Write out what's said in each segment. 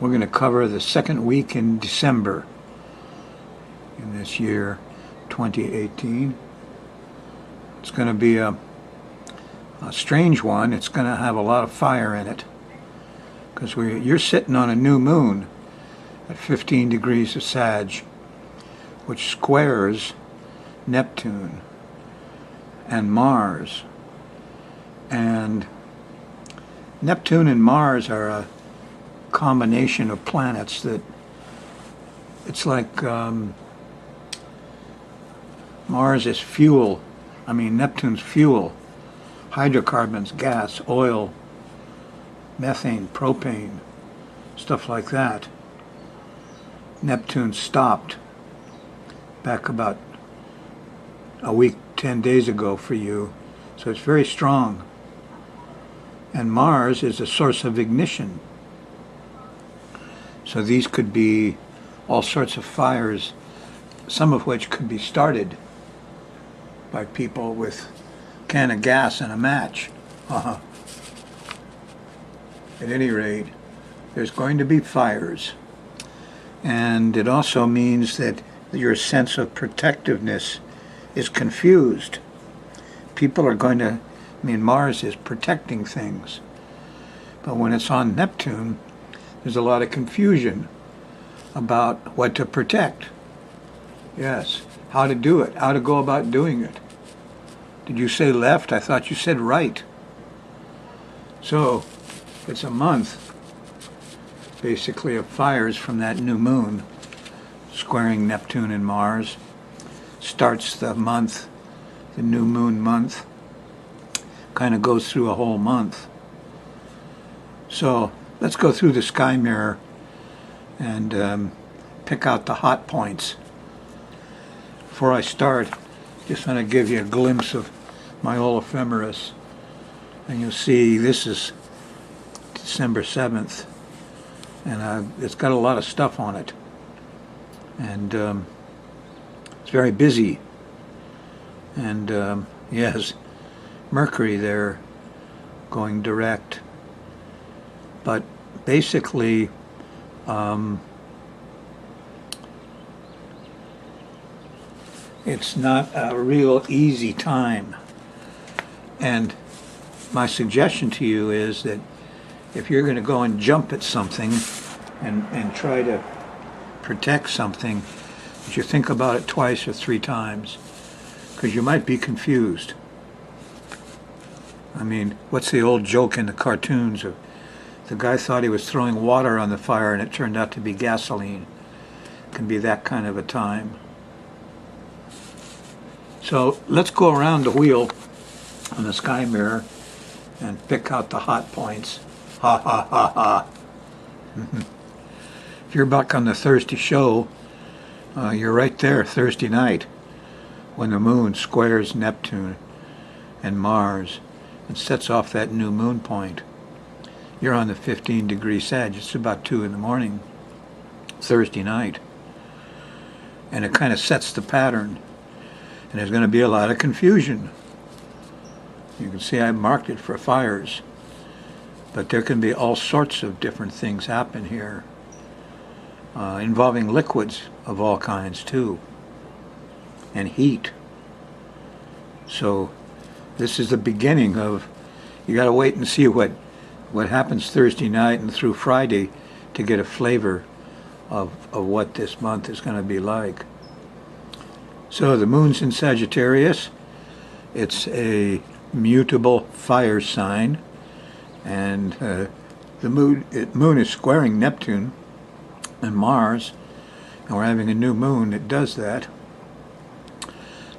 We're going to cover the second week in December in this year 2018. It's going to be a strange one. It's going to have a lot of fire in it because you're sitting on a new moon at 15 degrees of Sag, which squares Neptune and Mars. And Neptune and Mars are a combination of planets that it's like Mars is fuel. I mean, Neptune's fuel, hydrocarbons, gas, oil, methane, propane, stuff like that. Neptune stopped back about a week, 10 days ago for you, so it's very strong. And Mars is a source of ignition. So these could be all sorts of fires, some of which could be started by people with a can of gas and a match. At any rate, there's going to be fires. And it also means that your sense of protectiveness is confused. People are going to, Mars is protecting things. But when it's on Neptune, there's a lot of confusion about what to protect. Yes, how to do it, how to go about doing it. Did you say left? I thought you said right. So, it's a month, basically, of fires from that new moon, squaring Neptune and Mars. Starts the month, the new moon month, kind of goes through a whole month. So, let's go through the sky mirror and pick out the hot points. Before I start, just want to give you a glimpse of my olephemeris. And you'll see this is December 7th. And it's got a lot of stuff on it. And it's very busy. And yes, Mercury there going direct. But basically, it's not a real easy time. And my suggestion to you is that if you're going to go and jump at something and try to protect something, that you think about it twice or three times, because you might be confused. I mean, what's the old joke in the cartoons of the guy thought he was throwing water on the fire and it turned out to be gasoline? It can be that kind of a time. So let's go around the wheel on the sky mirror and pick out the hot points. Ha ha ha ha. If you're back on the Thursday show, you're right there Thursday night when the moon squares Neptune and Mars and sets off that new moon point. You're on the 15 degree Sag. It's about 2 in the morning, Thursday night. And it kind of sets the pattern. And there's going to be a lot of confusion. You can see I marked it for fires. But there can be all sorts of different things happen here, involving liquids of all kinds too, and heat. So this is the beginning of, you got to wait and see what happens Thursday night and through Friday to get a flavor of what this month is going to be like. So the moon's in Sagittarius. It's a mutable fire sign, and the moon is squaring Neptune and Mars, and we're having a new moon that does that.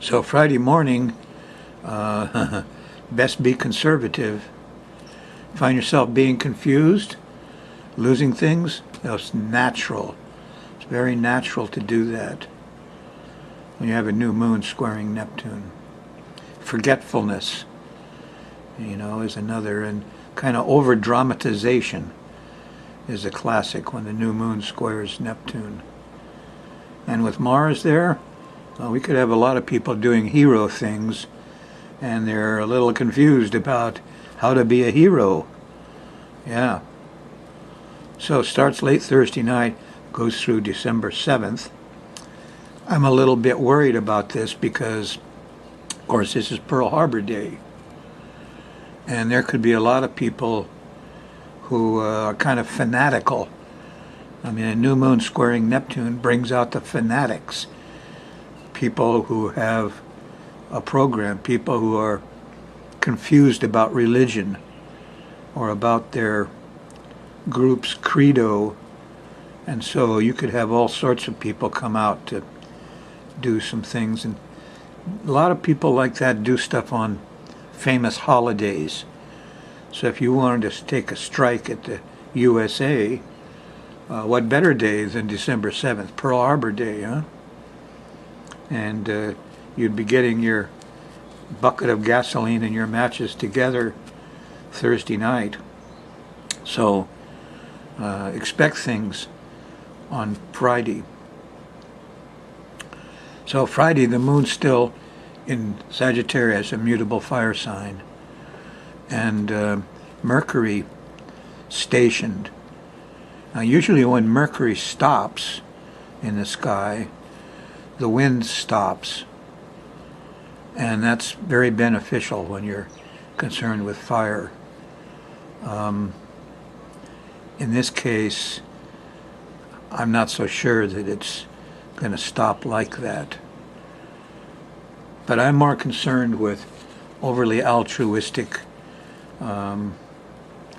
So Friday morning, best be conservative. Find yourself being confused, losing things, it's natural. It's very natural to do that when you have a new moon squaring Neptune. Forgetfulness, is another, and kind of over-dramatization is a classic when the new moon squares Neptune. And with Mars there, we could have a lot of people doing hero things, and they're a little confused about how to be a hero. Yeah. So it starts late Thursday night, goes through December 7th. I'm a little bit worried about this because, of course, this is Pearl Harbor Day. And there could be a lot of people who are kind of fanatical. I mean, a new moon squaring Neptune brings out the fanatics. People who have a program, people who are confused about religion or about their group's credo. And so you could have all sorts of people come out to do some things. And a lot of people like that do stuff on famous holidays. So if you wanted to take a strike at the USA, what better day than December 7th, Pearl Harbor Day, huh? And you'd be getting your bucket of gasoline and your matches together Thursday night. So expect things on Friday. So Friday, the moon's still in Sagittarius, a mutable fire sign, and Mercury stationed. Now, usually when Mercury stops in the sky, the wind stops, and that's very beneficial when you're concerned with fire. In this case, I'm not so sure that it's going to stop like that. But I'm more concerned with overly altruistic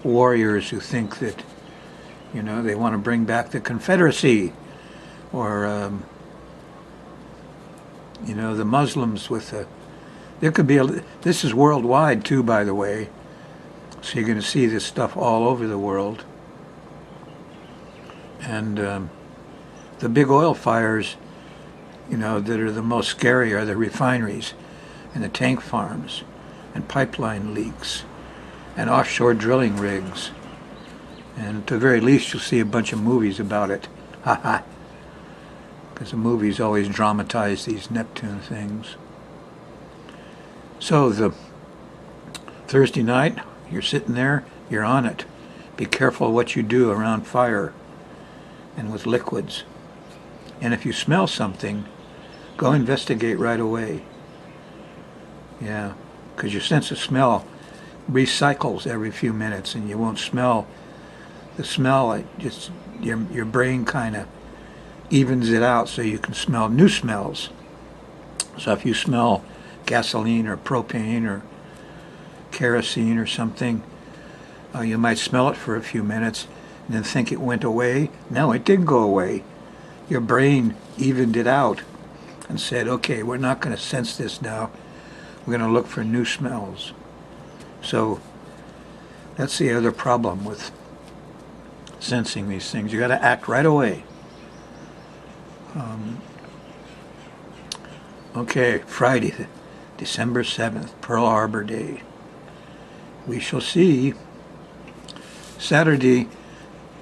warriors who think that, you know, they want to bring back the Confederacy, or you know, the Muslims with the. There could be this is worldwide too, by the way. So you're going to see this stuff all over the world. And the big oil fires, you know, that are the most scary are the refineries and the tank farms and pipeline leaks and offshore drilling rigs. And at the very least, you'll see a bunch of movies about it. Ha. Because the movies always dramatize these Neptune things. So the Thursday night, you're sitting there, you're on it. Be careful what you do around fire and with liquids. And if you smell something, go investigate right away. Yeah, because your sense of smell recycles every few minutes, and you won't smell the smell. It just your brain kind of evens it out so you can smell new smells. So if you smell gasoline or propane or kerosene or something, you might smell it for a few minutes and then think it went away. No, it didn't go away. Your brain evened it out and said, okay, we're not going to sense this now. We're going to look for new smells. So that's the other problem with sensing these things. You got to act right away. Okay, Friday, December 7th, Pearl Harbor Day. We shall see. Saturday,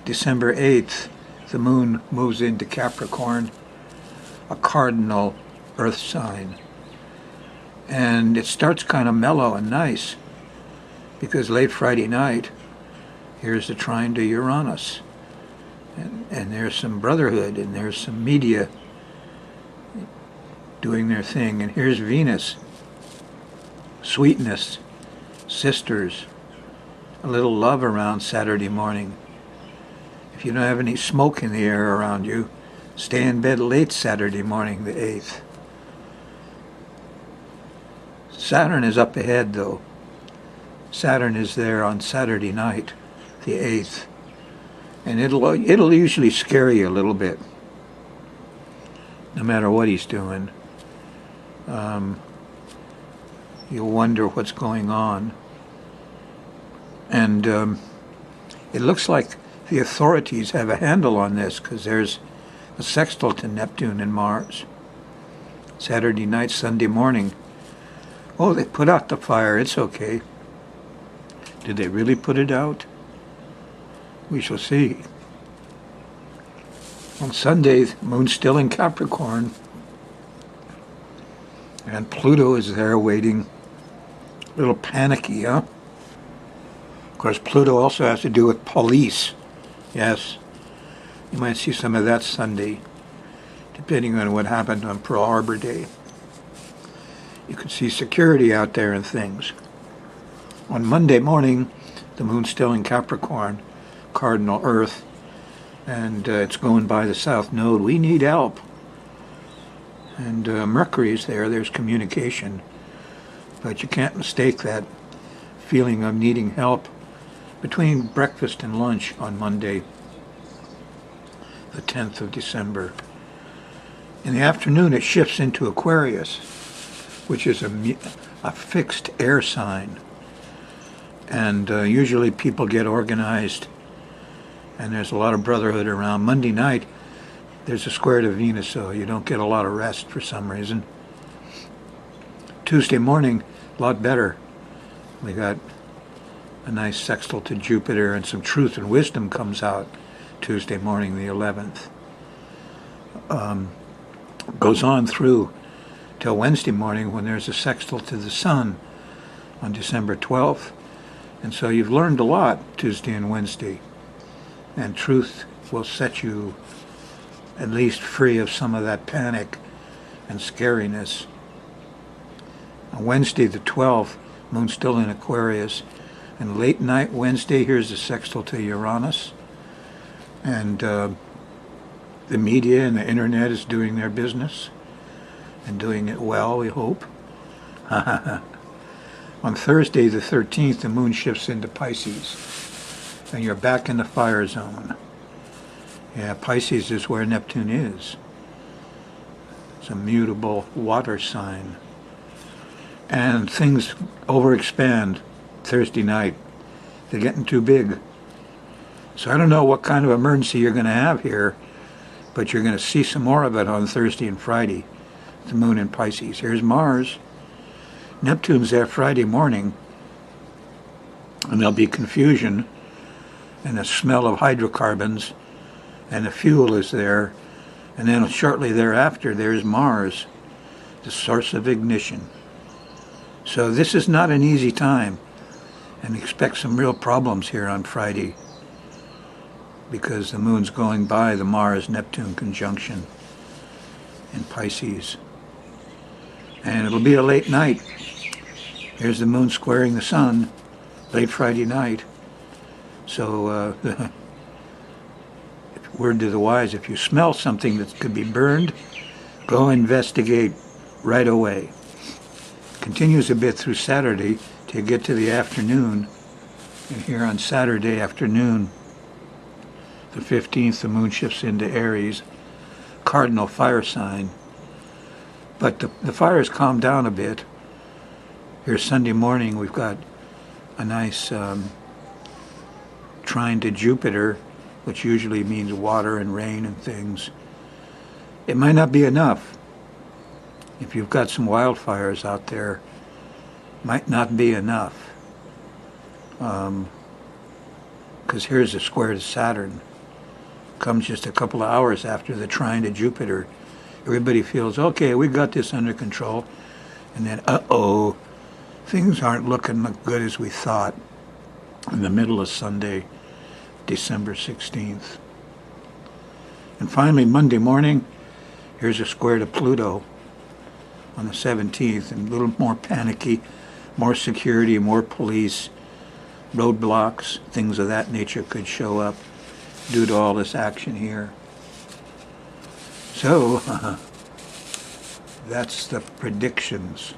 December 8th, the moon moves into Capricorn, a cardinal earth sign. And it starts kind of mellow and nice, because late Friday night, here's the trine to Uranus. And there's some brotherhood, and there's some media doing their thing. And here's Venus, sweetness, sisters, a little love around Saturday morning. If you don't have any smoke in the air around you, stay in bed late Saturday morning, the 8th. Saturn is up ahead, though. Saturn is there on Saturday night, the 8th. And it'll usually scare you a little bit, no matter what he's doing. You'll wonder what's going on. And it looks like the authorities have a handle on this, because there's a sextile to Neptune and Mars. Saturday night, Sunday morning. Oh, they put out the fire. It's okay. Did they really put it out? We shall see. On Sunday, the moon's still in Capricorn. And Pluto is there waiting. A little panicky, huh? Of course, Pluto also has to do with police. Yes, you might see some of that Sunday, depending on what happened on Pearl Harbor Day. You could see security out there and things. On Monday morning, the moon's still in Capricorn, cardinal Earth, and it's going by the south node. We need help. And Mercury's there. There's communication. But you can't mistake that feeling of needing help between breakfast and lunch on Monday, the 10th of December. In the afternoon, it shifts into Aquarius, which is a fixed air sign. And usually people get organized, and there's a lot of brotherhood around. Monday night, there's a square to Venus, so you don't get a lot of rest for some reason. Tuesday morning, a lot better. We got a nice sextile to Jupiter, and some truth and wisdom comes out Tuesday morning, the 11th. Goes on through till Wednesday morning when there's a sextile to the Sun on December 12th. And so you've learned a lot Tuesday and Wednesday. And truth will set you at least free of some of that panic and scariness. On Wednesday the 12th, moon's still in Aquarius. And late night Wednesday, here's a sextile to Uranus. And the media and the internet is doing their business. And doing it well, we hope. On Thursday the 13th, the moon shifts into Pisces, and you're back in the fire zone. Yeah, Pisces is where Neptune is. It's a mutable water sign. And things overexpand Thursday night. They're getting too big. So I don't know what kind of emergency you're going to have here, but you're going to see some more of it on Thursday and Friday. The moon in Pisces. Here's Mars. Neptune's there Friday morning, and there'll be confusion and a smell of hydrocarbons, and the fuel is there, and then shortly thereafter there's Mars, the source of ignition. So this is not an easy time, and expect some real problems here on Friday, because the moon's going by the Mars-Neptune conjunction in Pisces. And it'll be a late night. Here's the moon squaring the sun, late Friday night. So, word to the wise, if you smell something that could be burned, go investigate right away. Continues a bit through Saturday till you get to the afternoon. And here on Saturday afternoon, the 15th, the moon shifts into Aries, cardinal fire sign. But the fires calm down a bit. Here's Sunday morning, we've got a nice trine to Jupiter, which usually means water and rain and things. It might not be enough. If you've got some wildfires out there, might not be enough. Because here's a square to Saturn. Comes just a couple of hours after the trine to Jupiter. Everybody feels, okay, we got this under control. And then, uh-oh, things aren't looking as good as we thought in the middle of Sunday, December 16th. And finally, Monday morning, here's a square to Pluto on the 17th, and a little more panicky, more security, more police, roadblocks, things of that nature could show up due to all this action here. So, that's the predictions.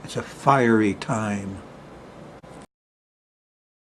It's a fiery time.